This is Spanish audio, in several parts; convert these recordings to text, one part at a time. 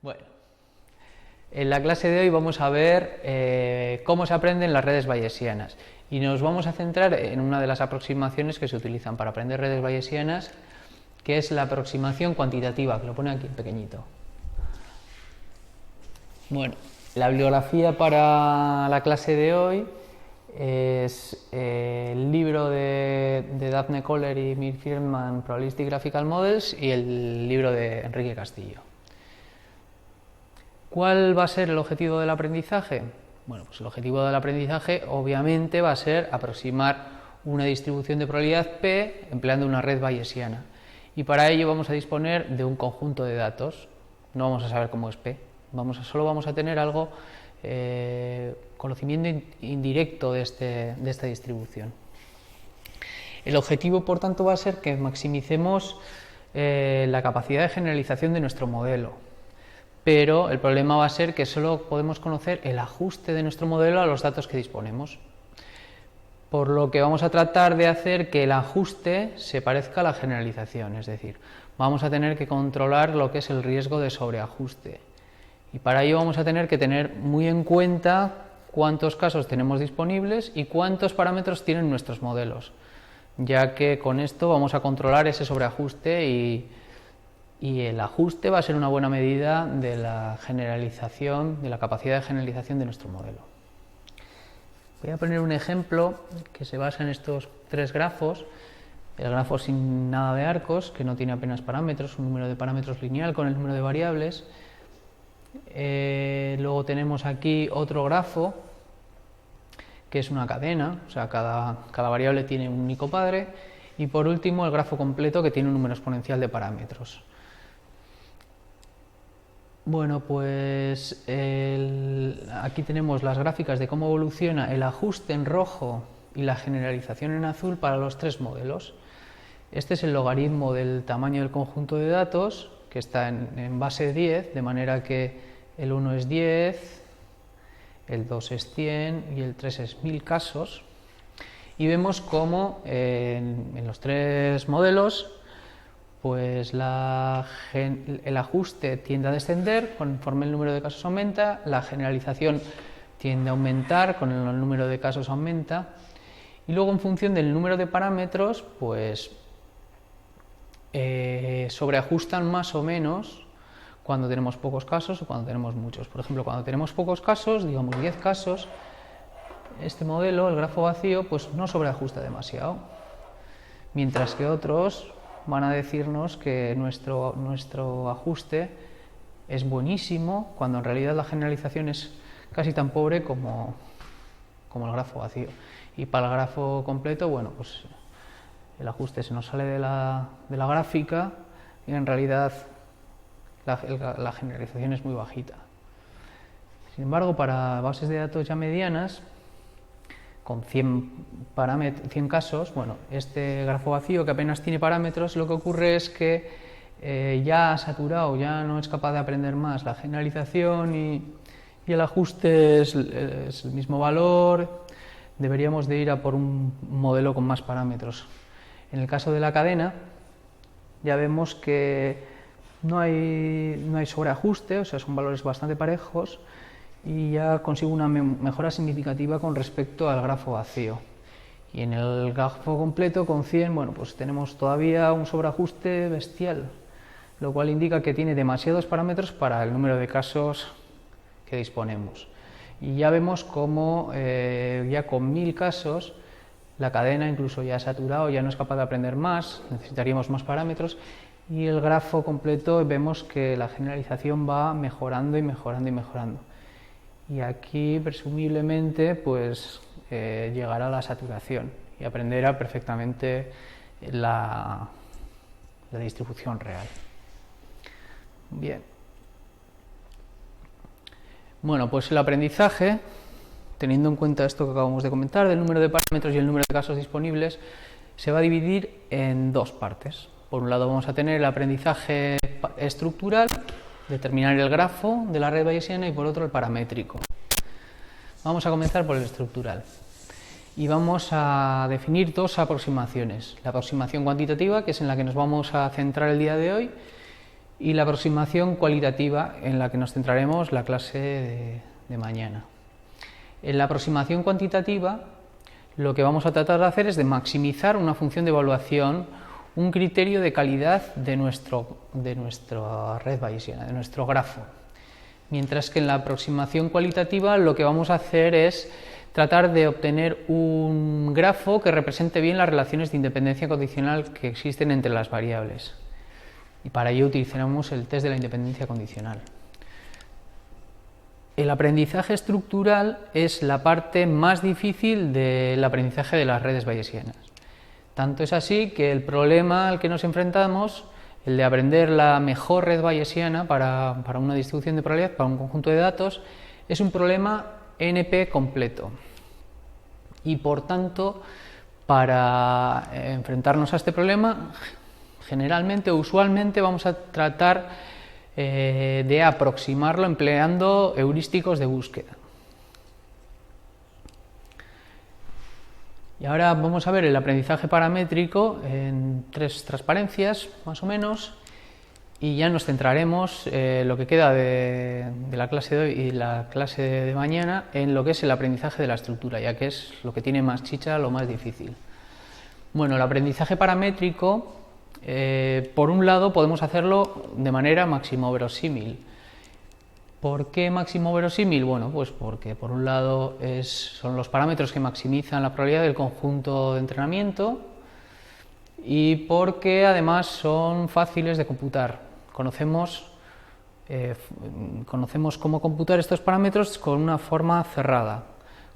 Bueno, en la clase de hoy vamos a ver cómo se aprenden las redes bayesianas y nos vamos a centrar en una de las aproximaciones que se utilizan para aprender redes bayesianas, que es la aproximación cuantitativa, que lo pone aquí en pequeñito. Bueno, la bibliografía para la clase de hoy es el libro de Daphne Koller y Mir Friedman, Probabilistic Graphical Models, y el libro de Enrique Castillo. ¿Cuál va a ser el objetivo del aprendizaje? Bueno, pues el objetivo del aprendizaje obviamente va a ser aproximar una distribución de probabilidad P empleando una red bayesiana. Y para ello vamos a disponer de un conjunto de datos. No vamos a saber cómo es P, solo vamos a tener algo, conocimiento indirecto de esta distribución. El objetivo, por tanto, va a ser que maximicemos la capacidad de generalización de nuestro modelo. Pero el problema va a ser que solo podemos conocer el ajuste de nuestro modelo a los datos que disponemos. Por lo que vamos a tratar de hacer que el ajuste se parezca a la generalización, es decir, vamos a tener que controlar lo que es el riesgo de sobreajuste. Y para ello vamos a tener que tener muy en cuenta cuántos casos tenemos disponibles y cuántos parámetros tienen nuestros modelos, ya que con esto vamos a controlar ese sobreajuste y el ajuste va a ser una buena medida de la generalización, de la capacidad de generalización de nuestro modelo. Voy a poner un ejemplo que se basa en estos tres grafos. El grafo sin nada de arcos, que no tiene apenas parámetros, un número de parámetros lineal con el número de variables. Luego tenemos aquí otro grafo, que es una cadena, o sea, cada variable tiene un único padre. Y por último, el grafo completo, que tiene un número exponencial de parámetros. Bueno, pues aquí tenemos las gráficas de cómo evoluciona el ajuste en rojo y la generalización en azul para los tres modelos. Este es el logaritmo del tamaño del conjunto de datos, que está en base 10, de manera que el 1 es 10, el 2 es 100 y el 3 es 1000 casos. Y vemos cómo en los tres modelos pues el ajuste tiende a descender conforme el número de casos aumenta, la generalización tiende a aumentar con el número de casos aumenta, y luego en función del número de parámetros pues sobreajustan más o menos cuando tenemos pocos casos o cuando tenemos muchos. Por ejemplo, cuando tenemos pocos casos, digamos 10 casos, este modelo, el grafo vacío, pues no sobreajusta demasiado, mientras que otros van a decirnos que nuestro ajuste es buenísimo, cuando en realidad la generalización es casi tan pobre como el grafo vacío. Y para el grafo completo, bueno, pues el ajuste se nos sale de la gráfica y en realidad la generalización es muy bajita. Sin embargo, para bases de datos ya medianas, con 100 casos, bueno, este grafo vacío que apenas tiene parámetros, lo que ocurre es que ya ha saturado, ya no es capaz de aprender más la generalización y el ajuste es el mismo valor. Deberíamos de ir a por un modelo con más parámetros. En el caso de la cadena, ya vemos que no hay sobreajuste, o sea, son valores bastante parejos, y ya consigo una mejora significativa con respecto al grafo vacío. Y en el grafo completo con 100, bueno, pues tenemos todavía un sobreajuste bestial, lo cual indica que tiene demasiados parámetros para el número de casos que disponemos. Y ya vemos cómo ya con 1000 casos la cadena incluso ya ha saturado, ya no es capaz de aprender más, necesitaríamos más parámetros, y el grafo completo vemos que la generalización va mejorando y mejorando y mejorando. Y aquí presumiblemente pues llegará a la saturación y aprenderá perfectamente la distribución real. Bien. Bueno, pues el aprendizaje, teniendo en cuenta esto que acabamos de comentar, del número de parámetros y el número de casos disponibles, se va a dividir en dos partes. Por un lado vamos a tener el aprendizaje estructural, determinar el grafo de la red bayesiana, y por otro el paramétrico. Vamos a comenzar por el estructural y vamos a definir dos aproximaciones: la aproximación cuantitativa, que es en la que nos vamos a centrar el día de hoy, y la aproximación cualitativa, en la que nos centraremos la clase de mañana. En la aproximación cuantitativa, lo que vamos a tratar de hacer es de maximizar una función de evaluación, un criterio de calidad de nuestra red bayesiana, de nuestro grafo. Mientras que en la aproximación cualitativa lo que vamos a hacer es tratar de obtener un grafo que represente bien las relaciones de independencia condicional que existen entre las variables. Y para ello utilizaremos el test de la independencia condicional. El aprendizaje estructural es la parte más difícil del aprendizaje de las redes bayesianas. Tanto es así que el problema al que nos enfrentamos, el de aprender la mejor red bayesiana para una distribución de probabilidad, para un conjunto de datos, es un problema NP completo. Y por tanto, para enfrentarnos a este problema, generalmente o usualmente vamos a tratar de aproximarlo empleando heurísticos de búsqueda. Y ahora vamos a ver el aprendizaje paramétrico en 3 transparencias, más o menos, y ya nos centraremos lo que queda de la clase de hoy y la clase de mañana en lo que es el aprendizaje de la estructura, ya que es lo que tiene más chicha, lo más difícil. Bueno, el aprendizaje paramétrico, por un lado, podemos hacerlo de manera máximo verosímil. ¿Por qué máximo verosímil? Bueno, pues porque por un lado son los parámetros que maximizan la probabilidad del conjunto de entrenamiento y porque además son fáciles de computar. Conocemos cómo computar estos parámetros con una forma cerrada,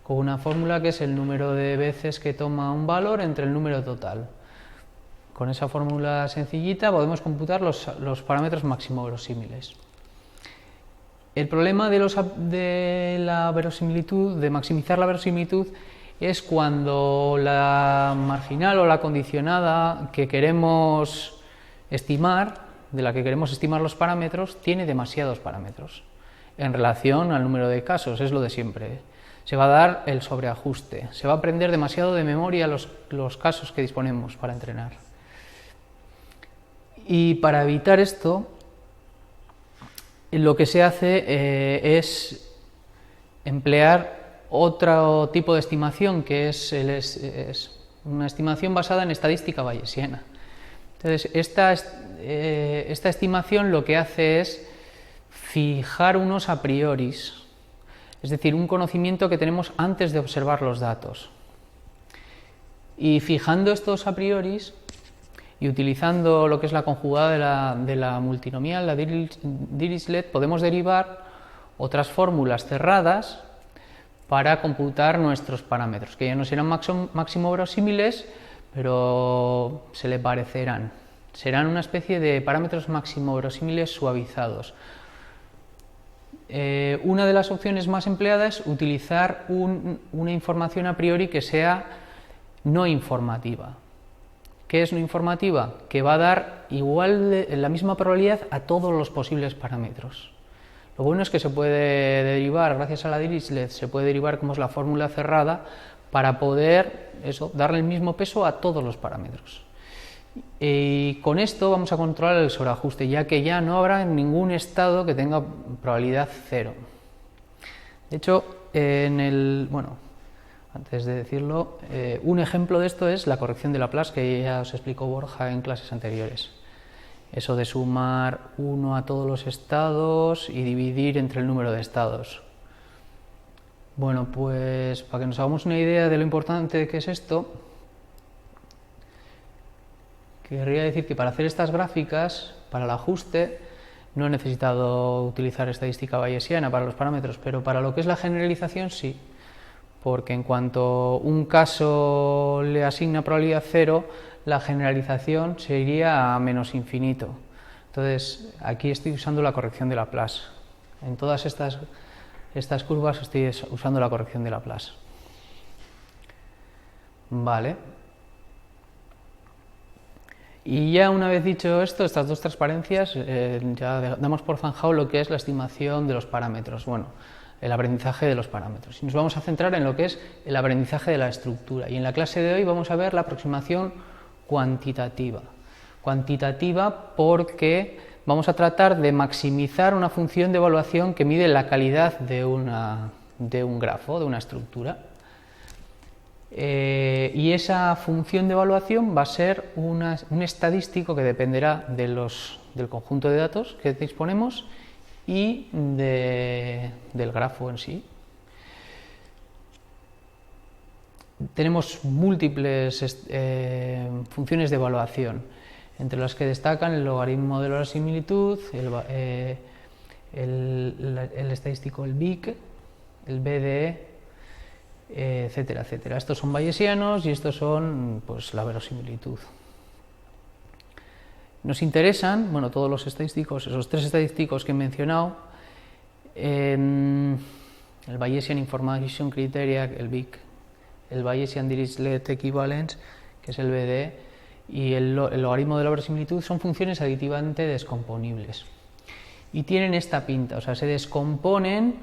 con una fórmula que es el número de veces que toma un valor entre el número total. Con esa fórmula sencillita podemos computar los parámetros máximo verosímiles. El problema de la verosimilitud, de maximizar la verosimilitud, es cuando la marginal o la condicionada que queremos estimar, de la que queremos estimar los parámetros, tiene demasiados parámetros en relación al número de casos, es lo de siempre. Se va a dar el sobreajuste, se va a aprender demasiado de memoria los casos que disponemos para entrenar. Y para evitar esto, lo que se hace es emplear otro tipo de estimación, que es una estimación basada en estadística bayesiana. Entonces, esta estimación lo que hace es fijar unos a prioris, es decir, un conocimiento que tenemos antes de observar los datos. Y fijando estos a prioris y utilizando lo que es la conjugada de la multinomial, la Dirichlet, podemos derivar otras fórmulas cerradas para computar nuestros parámetros, que ya no serán máximo verosímiles, pero se le parecerán. Serán una especie de parámetros máximo verosímiles suavizados. Una de las opciones más empleadas es utilizar una información a priori que sea no informativa. ¿Qué es no informativa? Que va a dar la misma probabilidad a todos los posibles parámetros. Lo bueno es que se puede derivar, gracias a la Dirichlet, se puede derivar como es la fórmula cerrada para poder darle el mismo peso a todos los parámetros. Y con esto vamos a controlar el sobreajuste, ya que ya no habrá ningún estado que tenga probabilidad 0. De hecho, antes de decirlo, un ejemplo de esto es la corrección de Laplace, que ya os explicó Borja en clases anteriores. Eso de sumar 1 a todos los estados y dividir entre el número de estados. Bueno, pues para que nos hagamos una idea de lo importante que es esto, querría decir que para hacer estas gráficas, para el ajuste, no he necesitado utilizar estadística bayesiana para los parámetros, pero para lo que es la generalización sí, porque en cuanto un caso le asigna probabilidad 0, la generalización se iría a menos infinito. Entonces, aquí estoy usando la corrección de Laplace. En todas estas curvas estoy usando la corrección de Laplace. Vale. Y ya una vez dicho esto, estas dos transparencias, ya damos por zanjado lo que es la estimación de los parámetros, el aprendizaje de los parámetros. Y nos vamos a centrar en lo que es el aprendizaje de la estructura. Y en la clase de hoy vamos a ver la aproximación cuantitativa. Cuantitativa porque vamos a tratar de maximizar una función de evaluación que mide la calidad de un grafo, de una estructura. Y esa función de evaluación va a ser un estadístico que dependerá del conjunto de datos que disponemos y del grafo en sí. Tenemos múltiples funciones de evaluación, entre las que destacan el logaritmo de la verosimilitud, el estadístico, el BIC, el BDE, etcétera, etcétera. Estos son bayesianos y estos son, pues, la verosimilitud. Nos interesan, bueno, todos los estadísticos, esos tres estadísticos que he mencionado, el Bayesian Information Criteria, el BIC, el Bayesian Dirichlet Equivalence, que es el BDE, y el logaritmo de la verosimilitud son funciones aditivamente descomponibles. Y tienen esta pinta, o sea, se descomponen,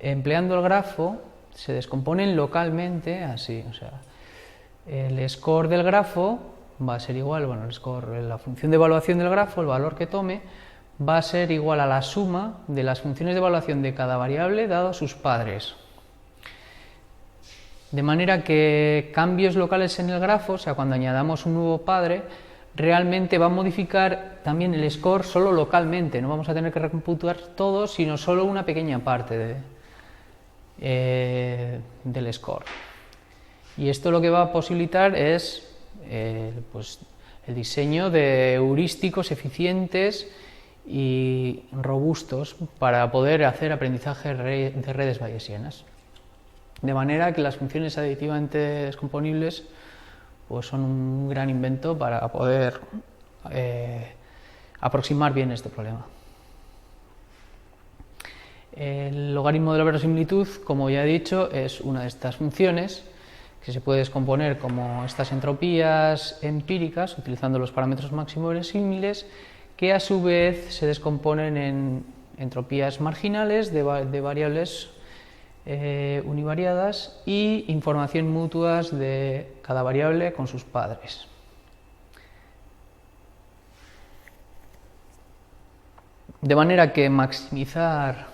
empleando el grafo, se descomponen localmente así, o sea, el score del grafo va a ser igual, bueno, el score, la función de evaluación del grafo, el valor que tome, va a ser igual a la suma de las funciones de evaluación de cada variable dado sus padres. De manera que cambios locales en el grafo, o sea, cuando añadamos un nuevo padre, realmente va a modificar también el score solo localmente, no vamos a tener que recomputar todo, sino solo una pequeña parte del score. Y esto lo que va a posibilitar es pues, el diseño de heurísticos eficientes y robustos para poder hacer aprendizaje de redes bayesianas. De manera que las funciones aditivamente descomponibles pues son un gran invento para poder aproximar bien este problema. El logaritmo de la verosimilitud, como ya he dicho, es una de estas funciones que se puede descomponer como estas entropías empíricas, utilizando los parámetros máximo verosímiles, que a su vez se descomponen en entropías marginales de variables univariadas y información mutuas de cada variable con sus padres. De manera que maximizar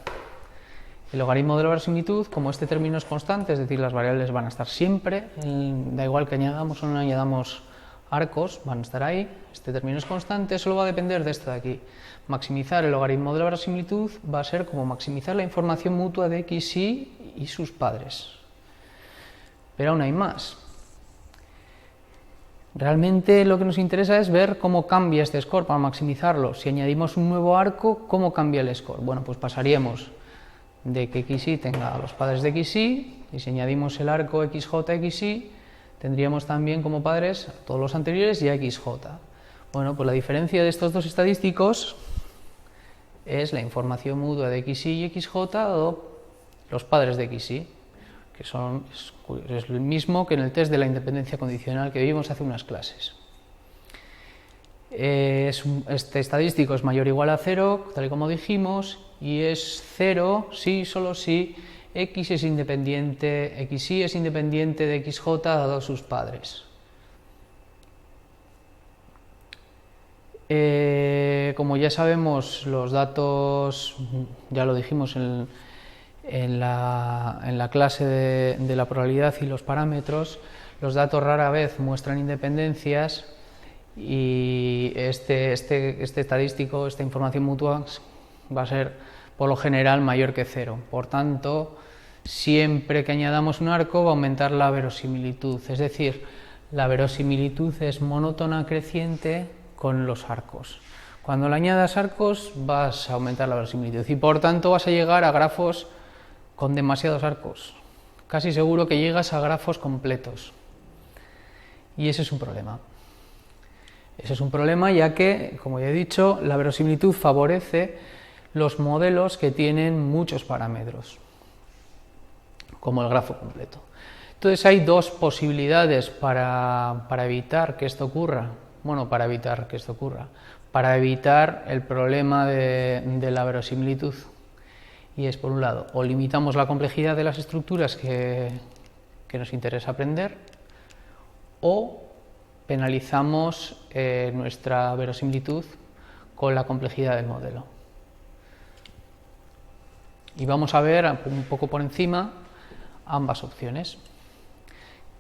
el logaritmo de la verosimilitud, como este término es constante, es decir, las variables van a estar siempre, da igual que añadamos o no añadamos arcos, van a estar ahí, este término es constante, solo va a depender de esto de aquí. Maximizar el logaritmo de la verosimilitud va a ser como maximizar la información mutua de xy y sus padres. Pero aún hay más. Realmente lo que nos interesa es ver cómo cambia este score para maximizarlo. Si añadimos un nuevo arco, ¿cómo cambia el score? Bueno, pues pasaríamos de que xy tenga a los padres de xy, y si añadimos el arco xj-xy, tendríamos también como padres a todos los anteriores y a xj. Bueno, pues la diferencia de estos dos estadísticos es la información mutua de xy y xj dado los padres de xy, que es el mismo que en el test de la independencia condicional que vimos hace unas clases. Este estadístico es mayor o igual a 0, tal y como dijimos, y es 0 si, solo si, xy es independiente de xj dado sus padres. Como ya sabemos, los datos, ya lo dijimos en la clase de la probabilidad y los parámetros, los datos rara vez muestran independencias y este estadístico, esta información mutua, va a ser por lo general mayor que 0. Por tanto, siempre que añadamos un arco va a aumentar la verosimilitud, es decir, la verosimilitud es monótona creciente con los arcos. Cuando le añadas arcos vas a aumentar la verosimilitud y por tanto vas a llegar a grafos con demasiados arcos. Casi seguro que llegas a grafos completos. Y ese es un problema. Ese es un problema ya que, como ya he dicho, la verosimilitud favorece los modelos que tienen muchos parámetros, como el grafo completo. Entonces hay dos posibilidades para evitar que esto ocurra. Bueno, para evitar el problema de la verosimilitud. Y es, por un lado, o limitamos la complejidad de las estructuras que nos interesa aprender, o penalizamos nuestra verosimilitud con la complejidad del modelo. Y vamos a ver un poco por encima ambas opciones.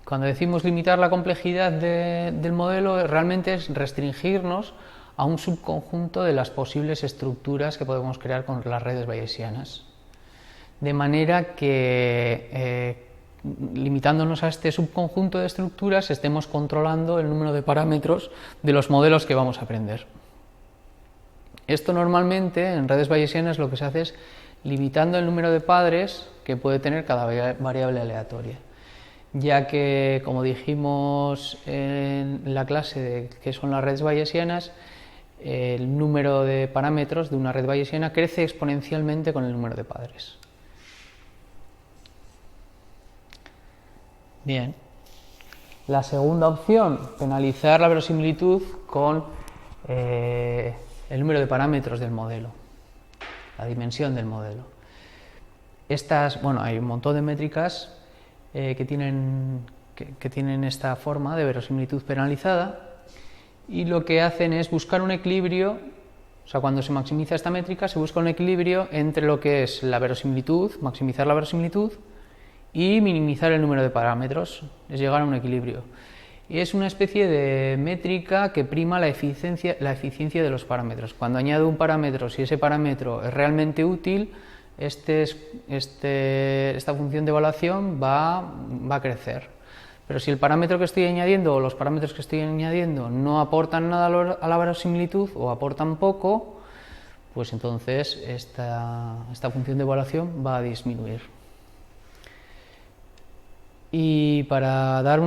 Cuando decimos limitar la complejidad del modelo, realmente es restringirnos a un subconjunto de las posibles estructuras que podemos crear con las redes bayesianas. De manera que, limitándonos a este subconjunto de estructuras, estemos controlando el número de parámetros de los modelos que vamos a aprender. Esto normalmente en redes bayesianas lo que se hace es limitando el número de padres que puede tener cada variable aleatoria, ya que, como dijimos en la clase de qué son las redes bayesianas, el número de parámetros de una red bayesiana crece exponencialmente con el número de padres. Bien, la segunda opción, penalizar la verosimilitud con el número de parámetros del modelo, la dimensión del modelo. Hay un montón de métricas que tienen esta forma de verosimilitud penalizada, y lo que hacen es buscar un equilibrio. O sea, cuando se maximiza esta métrica se busca un equilibrio entre lo que es la verosimilitud, maximizar la verosimilitud, y minimizar el número de parámetros, es llegar a un equilibrio. Y es una especie de métrica que prima la eficiencia de los parámetros. Cuando añado un parámetro, si ese parámetro es realmente útil, esta función de evaluación va a crecer. Pero si el parámetro que estoy añadiendo o los parámetros que estoy añadiendo no aportan nada a la verosimilitud o aportan poco, pues entonces esta función de evaluación va a disminuir. Y para dar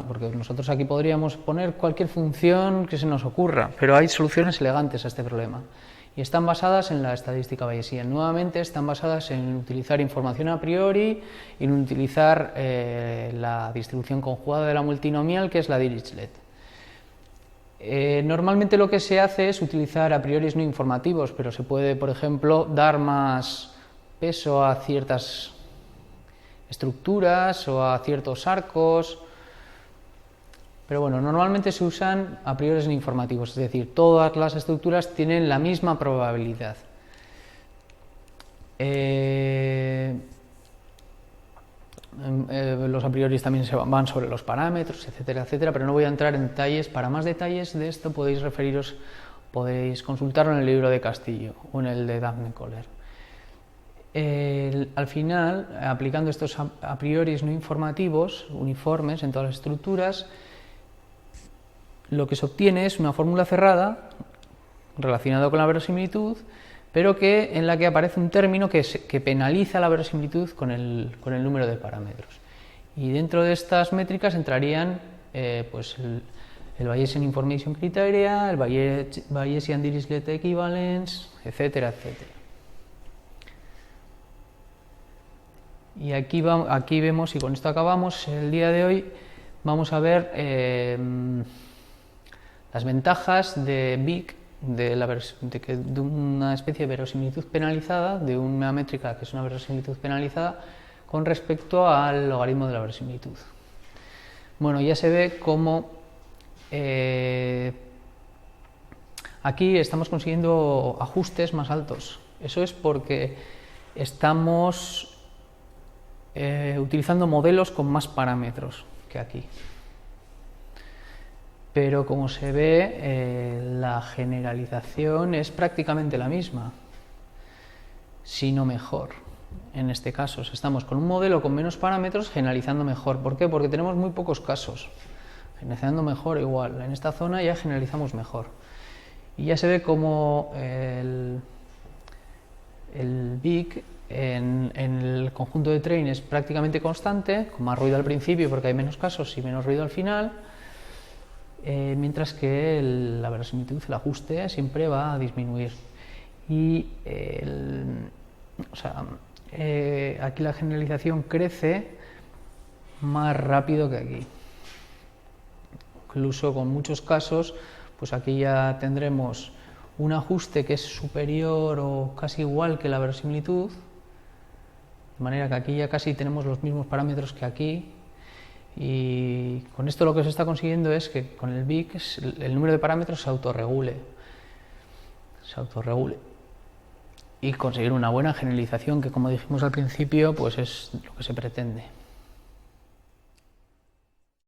porque nosotros aquí podríamos poner cualquier función que se nos ocurra, pero hay soluciones elegantes a este problema. Y están basadas en la estadística bayesiana. Nuevamente están basadas en utilizar información a priori y en utilizar la distribución conjugada de la multinomial, que es la Dirichlet. Normalmente lo que se hace es utilizar a priori no informativos, pero se puede, por ejemplo, dar más peso a ciertas estructuras o a ciertos arcos. Pero bueno, normalmente se usan a priori no informativos, es decir, todas las estructuras tienen la misma probabilidad. Los a priori también van sobre los parámetros, etcétera, etcétera, pero no voy a entrar en detalles. Para más detalles de esto podéis consultarlo en el libro de Castillo o en el de Daphne Koller. Al final, aplicando estos a priori no informativos uniformes en todas las estructuras, lo que se obtiene es una fórmula cerrada relacionada con la verosimilitud, pero en la que aparece un término que penaliza la verosimilitud con el número de parámetros. Y dentro de estas métricas entrarían el Bayesian Information Criteria, el Bayesian Dirichlet Equivalence, etcétera, etcétera. Y aquí vemos, y con esto acabamos el día de hoy, vamos a ver las ventajas de BIC, de una especie de verosimilitud penalizada, de una métrica que es una verosimilitud penalizada, con respecto al logaritmo de la verosimilitud. Bueno, ya se ve cómo aquí estamos consiguiendo ajustes más altos. Eso es porque estamos utilizando modelos con más parámetros que aquí. Pero como se ve, la generalización es prácticamente la misma, si no mejor. En este caso, estamos con un modelo con menos parámetros generalizando mejor. ¿Por qué? Porque tenemos muy pocos casos. Generalizando mejor igual. En esta zona ya generalizamos mejor. Y ya se ve como el BIC en el conjunto de train es prácticamente constante, con más ruido al principio porque hay menos casos y menos ruido al final, mientras que la verosimilitud, el ajuste, siempre va a disminuir. Y aquí la generalización crece más rápido que aquí. Incluso con muchos casos, pues aquí ya tendremos un ajuste que es superior o casi igual que la verosimilitud, de manera que aquí ya casi tenemos los mismos parámetros que aquí. Y con esto lo que se está consiguiendo es que con el BIC el número de parámetros se autorregule. se autorregule y conseguir una buena generalización que, como dijimos al principio, pues es lo que se pretende.